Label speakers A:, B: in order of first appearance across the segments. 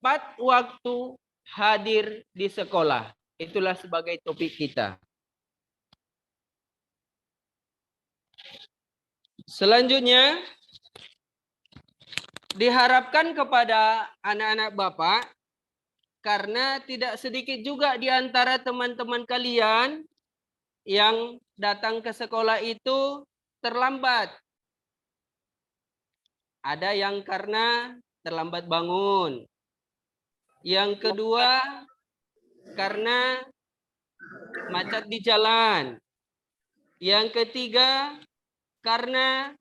A: tepat waktu hadir di sekolah. Itulah sebagai topik kita. Selanjutnya, diharapkan kepada anak-anak Bapak, karena tidak sedikit juga di antara teman-teman kalian yang datang ke sekolah itu terlambat. Ada yang karena terlambat bangun. Yang kedua, karena macet di jalan. Yang ketiga, karena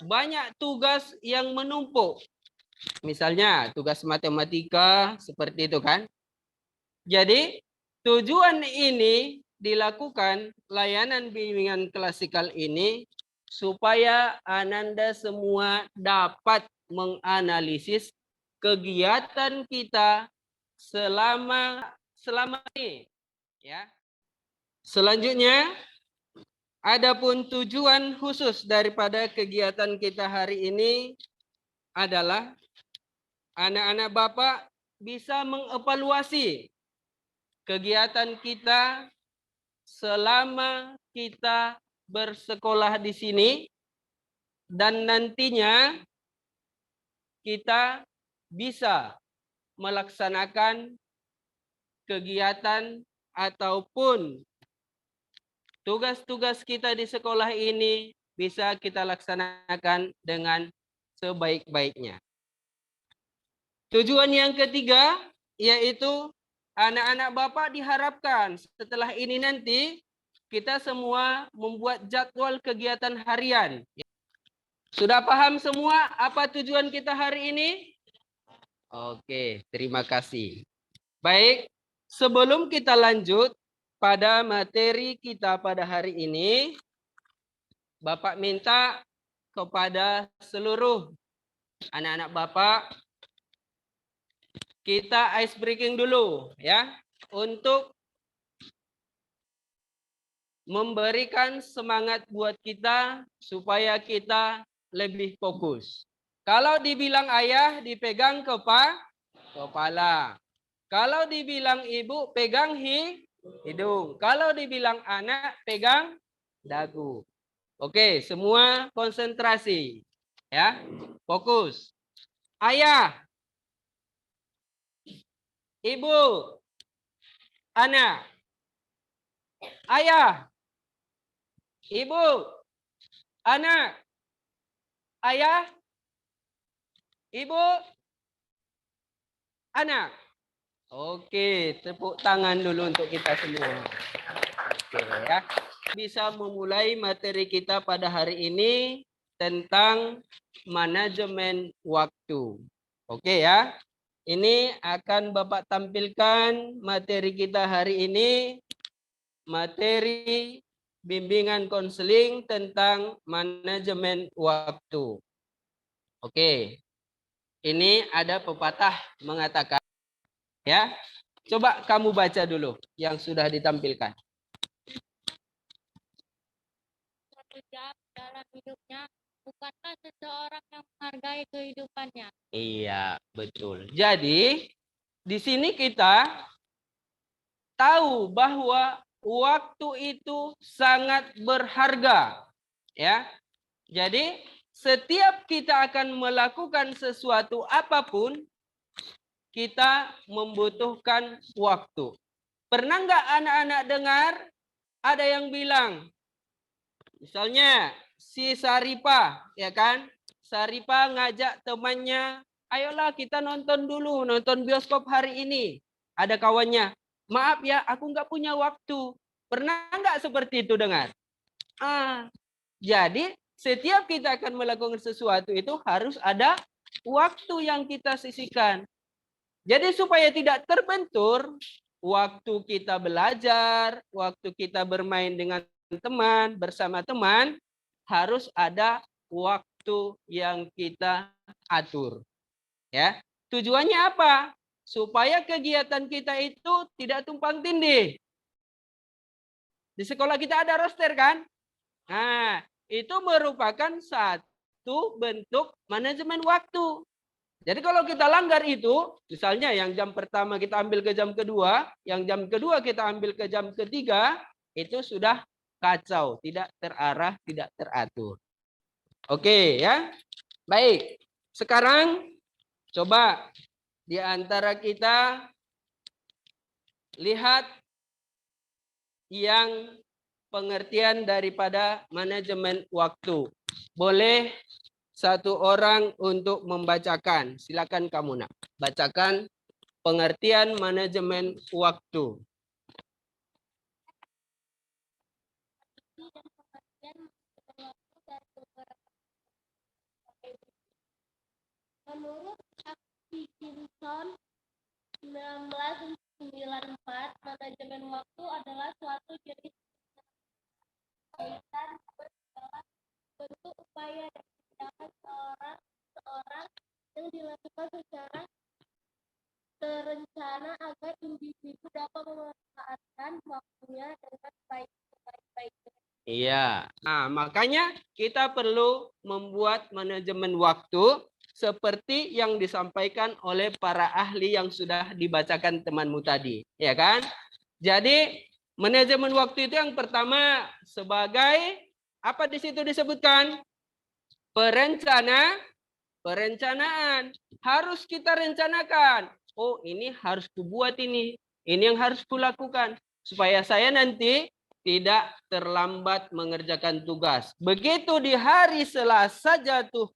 A: banyak tugas yang menumpuk. Misalnya tugas matematika seperti itu kan. Jadi tujuan ini dilakukan layanan bimbingan klasikal ini supaya Ananda semua dapat menganalisis kegiatan kita selama ini, ya. Selanjutnya, adapun tujuan khusus daripada kegiatan kita hari ini adalah anak-anak Bapak bisa mengevaluasi kegiatan kita selama kita bersekolah di sini, dan nantinya kita bisa melaksanakan kegiatan ataupun tugas-tugas kita di sekolah ini bisa kita laksanakan dengan sebaik-baiknya. Tujuan yang ketiga yaitu anak-anak Bapak diharapkan setelah ini nanti kita semua membuat jadwal kegiatan harian. Sudah paham semua apa tujuan kita hari ini? Oke, terima kasih. Baik, sebelum kita lanjut pada materi kita pada hari ini, Bapak minta kepada seluruh anak-anak Bapak kita ice breaking dulu ya, untuk memberikan semangat buat kita supaya kita lebih fokus. Kalau dibilang ayah, dipegang kepala. Kalau dibilang ibu, pegang hidung. Kalau dibilang anak, pegang dagu. Oke, semua konsentrasi. Ya, fokus. Ayah, ibu, anak. Ayah, ibu, anak. Ayah, ibu, anak. Oke, tepuk tangan dulu untuk kita semua. Oke, ya. Bisa memulai materi kita pada hari ini tentang manajemen waktu. Oke ya. Ini akan Bapak tampilkan materi kita hari ini, materi bimbingan konseling tentang manajemen waktu. Oke. Ini ada pepatah mengatakan, ya. Coba kamu baca dulu yang sudah ditampilkan.
B: Satu jam dalam hidupnya bukanlah seseorang yang menghargai kehidupannya.
A: Iya, betul. Jadi, di sini kita tahu bahwa waktu itu sangat berharga, ya. Jadi, setiap kita akan melakukan sesuatu apapun, kita membutuhkan waktu. Pernah nggak anak-anak dengar ada yang bilang, misalnya si Saripah, ya kan? Saripah ngajak temannya, ayolah kita nonton dulu, nonton bioskop hari ini. Ada kawannya, maaf ya, aku nggak punya waktu. Pernah nggak seperti itu dengar? Jadi setiap kita akan melakukan sesuatu itu harus ada waktu yang kita sisihkan. Jadi supaya tidak terbentur, waktu kita belajar, waktu kita bermain dengan teman, bersama teman, harus ada waktu yang kita atur. Ya, tujuannya apa? Supaya kegiatan kita itu tidak tumpang tindih. Di sekolah kita ada roster kan? Nah, itu merupakan satu bentuk manajemen waktu. Jadi kalau kita langgar itu, misalnya yang jam pertama kita ambil ke jam kedua, yang jam kedua kita ambil ke jam ketiga, itu sudah kacau, tidak terarah, tidak teratur. Oke ya, baik. Sekarang coba di antara kita lihat yang pengertian daripada manajemen waktu. Boleh satu orang untuk membacakan. Silakan kamu nak bacakan pengertian manajemen waktu.
B: Menurut Atkinson 1994, manajemen waktu adalah suatu jenis kaitan bersegala bentuk upaya dan tindakan seorang yang dilakukan secara terencana agar individu dapat memanfaatkan waktunya dengan sebaik-baiknya.
A: Iya. Nah, makanya kita perlu membuat manajemen waktu seperti yang disampaikan oleh para ahli yang sudah dibacakan temanmu tadi, ya kan? Jadi, manajemen waktu itu yang pertama sebagai apa di situ disebutkan? Perencanaan. Harus kita rencanakan. Oh, ini harus kubuat ini. Ini yang harus kulakukan supaya saya nanti tidak terlambat mengerjakan tugas. Begitu di hari Selasa jatuh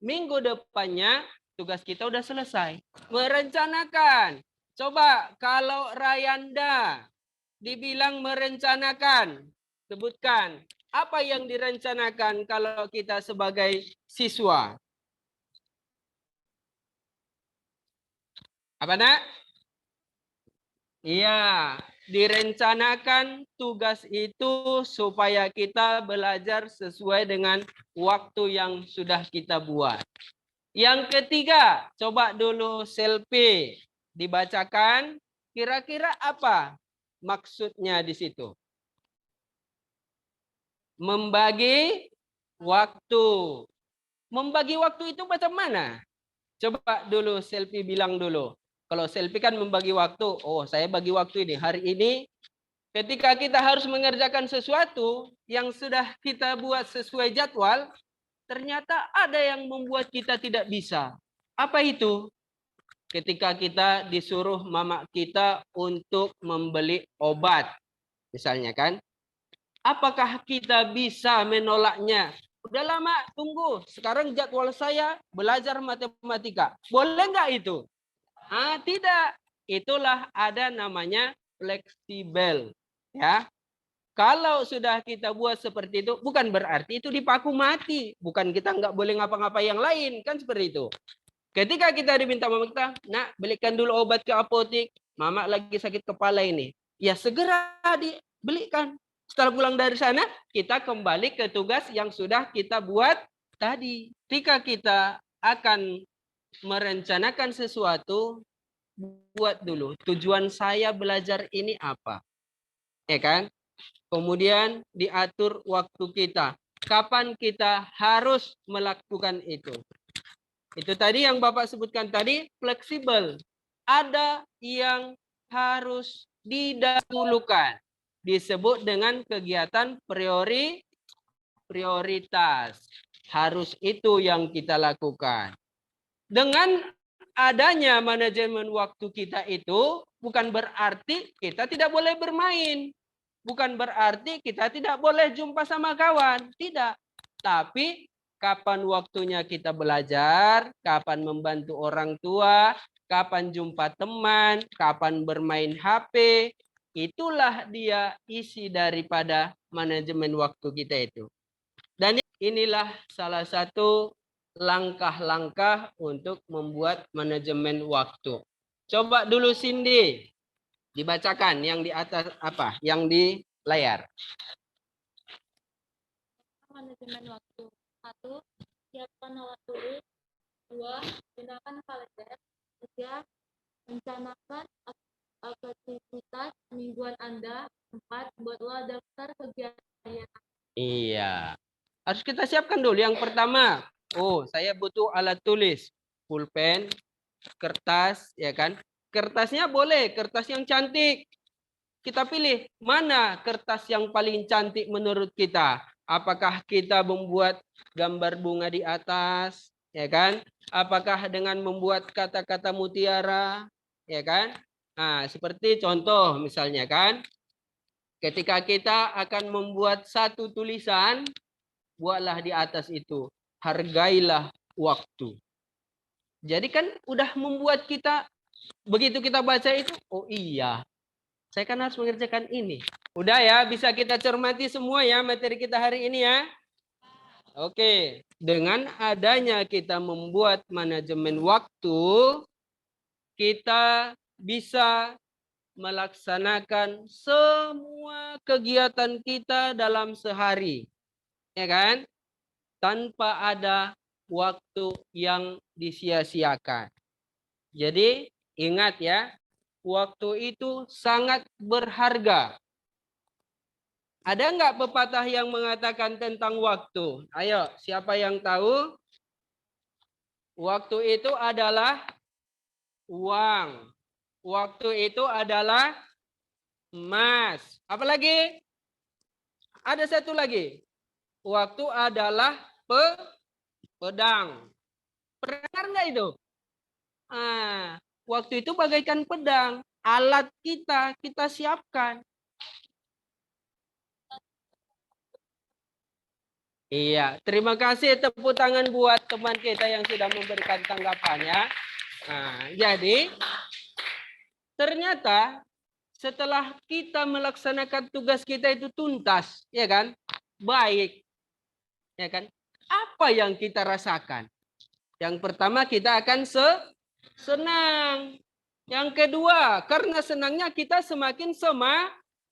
A: minggu depannya, tugas kita udah selesai. Merencanakan. Coba kalau Rayanda dibilang merencanakan, sebutkan apa yang direncanakan kalau kita sebagai siswa. Apa nak? Iya, direncanakan tugas itu supaya kita belajar sesuai dengan waktu yang sudah kita buat. Yang ketiga, coba dulu selfie dibacakan. Kira-kira apa maksudnya di situ? Membagi waktu. Membagi waktu itu macam mana? Coba dulu selfie bilang dulu. Kalau selfie kan membagi waktu. Oh, saya bagi waktu ini. Hari ini ketika kita harus mengerjakan sesuatu yang sudah kita buat sesuai jadwal, ternyata ada yang membuat kita tidak bisa. Apa itu? Ketika kita disuruh mama kita untuk membeli obat. Misalnya kan. Apakah kita bisa menolaknya? Udah lama tunggu. Sekarang jadwal saya belajar matematika. Boleh nggak itu? Tidak. Itulah ada namanya fleksibel. Ya. Kalau sudah kita buat seperti itu, bukan berarti itu dipaku mati. Bukan kita nggak boleh ngapa-ngapa yang lain. Kan seperti itu. Ketika kita diminta mama kita, nak belikan dulu obat ke apotek. Mama lagi sakit kepala ini. Ya segera dibelikan. Setelah pulang dari sana, kita kembali ke tugas yang sudah kita buat tadi. Ketika kita akan merencanakan sesuatu, buat dulu tujuan saya belajar ini apa, ya kan? Kemudian diatur waktu kita, kapan kita harus melakukan itu. Itu tadi yang Bapak sebutkan tadi, fleksibel. Ada yang harus didahulukan, disebut dengan kegiatan prioritas. Harus itu yang kita lakukan. Dengan adanya manajemen waktu kita itu bukan berarti kita tidak boleh bermain. Bukan berarti kita tidak boleh jumpa sama kawan. Tidak. Tapi kapan waktunya kita belajar, kapan membantu orang tua, kapan jumpa teman, kapan bermain HP. Itulah dia isi daripada manajemen waktu kita itu. Dan inilah salah satu langkah-langkah untuk membuat manajemen waktu. Coba dulu Cindy, dibacakan yang di atas apa? Yang di layar.
B: Manajemen waktu. 1. Siapkan alat tulis. 2. Gunakan kalender. 3. Rencanakan aktivitas mingguan Anda. 4. Buatlah daftar kegiatan.
A: Iya. Harus kita siapkan dulu. Yang pertama, oh saya butuh alat tulis. pulpen, kertas, ya kan? Kertasnya boleh, kertas yang cantik. Kita pilih mana kertas yang paling cantik menurut kita. Apakah kita membuat gambar bunga di atas, ya kan? Apakah dengan membuat kata-kata mutiara, ya kan? Nah, seperti contoh misalnya kan, ketika kita akan membuat satu tulisan, buatlah di atas itu, hargailah waktu. Jadi kan udah membuat kita, begitu kita baca itu, oh iya, saya kan harus mengerjakan ini. Udah ya, bisa kita cermati semua ya materi kita hari ini ya. Oke, dengan adanya kita membuat manajemen waktu, kita bisa melaksanakan semua kegiatan kita dalam sehari. Ya kan? Tanpa ada waktu yang disia-siakan. Jadi ingat ya, waktu itu sangat berharga. Ada nggak pepatah yang mengatakan tentang waktu? Ayo, siapa yang tahu? Waktu itu adalah uang. Waktu itu adalah emas. Apalagi? Ada satu lagi. Waktu adalah pedang. Pernah nggak itu? Waktu itu bagaikan pedang. Alat kita siapkan. Iya, terima kasih tepuk tangan buat teman kita yang sudah memberikan tanggapannya. Nah, jadi ternyata setelah kita melaksanakan tugas kita itu tuntas, ya kan? Baik, ya kan? Apa yang kita rasakan? Yang pertama kita akan senang. Yang kedua, karena senangnya kita semakin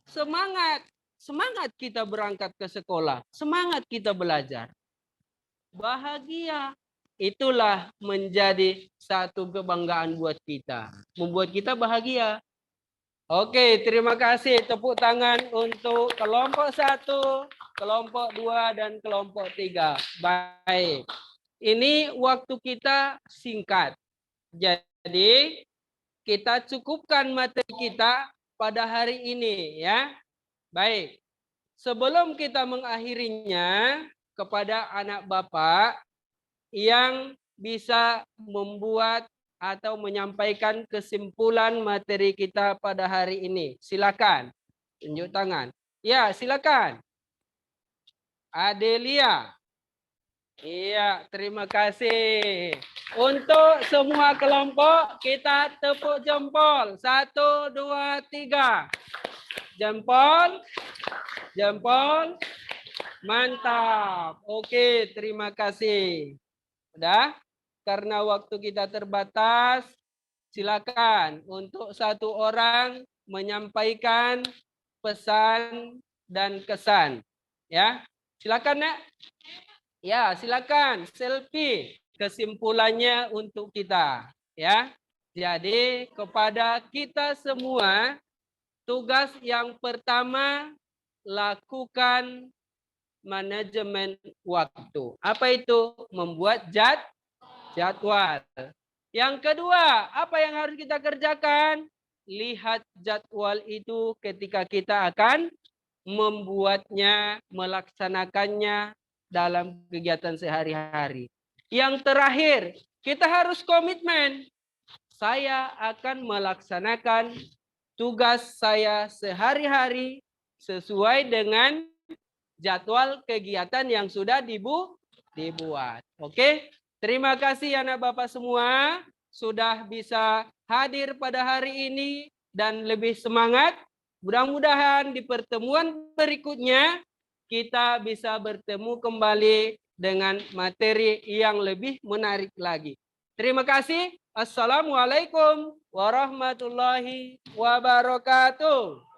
A: semangat. Semangat kita berangkat ke sekolah. Semangat kita belajar. Bahagia. Itulah menjadi satu kebanggaan buat kita. Membuat kita bahagia. Oke, terima kasih. Tepuk tangan untuk kelompok 1, kelompok 2, dan kelompok 3. Baik. Ini waktu kita singkat. Jadi, kita cukupkan materi kita pada hari ini ya. Baik. Sebelum kita mengakhirinya, kepada anak Bapak yang bisa membuat atau menyampaikan kesimpulan materi kita pada hari ini. Silakan. Tunjuk tangan. Ya, silakan. Adelia. Iya, terima kasih. Untuk semua kelompok, kita tepuk jempol. 1, 2, 3. Jempol. Jempol. Mantap. Oke, terima kasih. Udah? Karena waktu kita terbatas, silakan untuk satu orang menyampaikan pesan dan kesan. Ya, silakan Nak. Ya, silakan selfie kesimpulannya untuk kita, ya. Jadi kepada kita semua, tugas yang pertama lakukan manajemen waktu. Apa itu? Membuat jadwal. Yang kedua, apa yang harus kita kerjakan? Lihat jadwal itu ketika kita akan membuatnya, melaksanakannya dalam kegiatan sehari-hari. Yang terakhir, kita harus komitmen. Saya akan melaksanakan tugas saya sehari-hari sesuai dengan jadwal kegiatan yang sudah dibuat. Oke, terima kasih anak Bapak semua sudah bisa hadir pada hari ini dan lebih semangat. Mudah-mudahan di pertemuan berikutnya kita bisa bertemu kembali dengan materi yang lebih menarik lagi. Terima kasih. Assalamualaikum warahmatullahi wabarakatuh.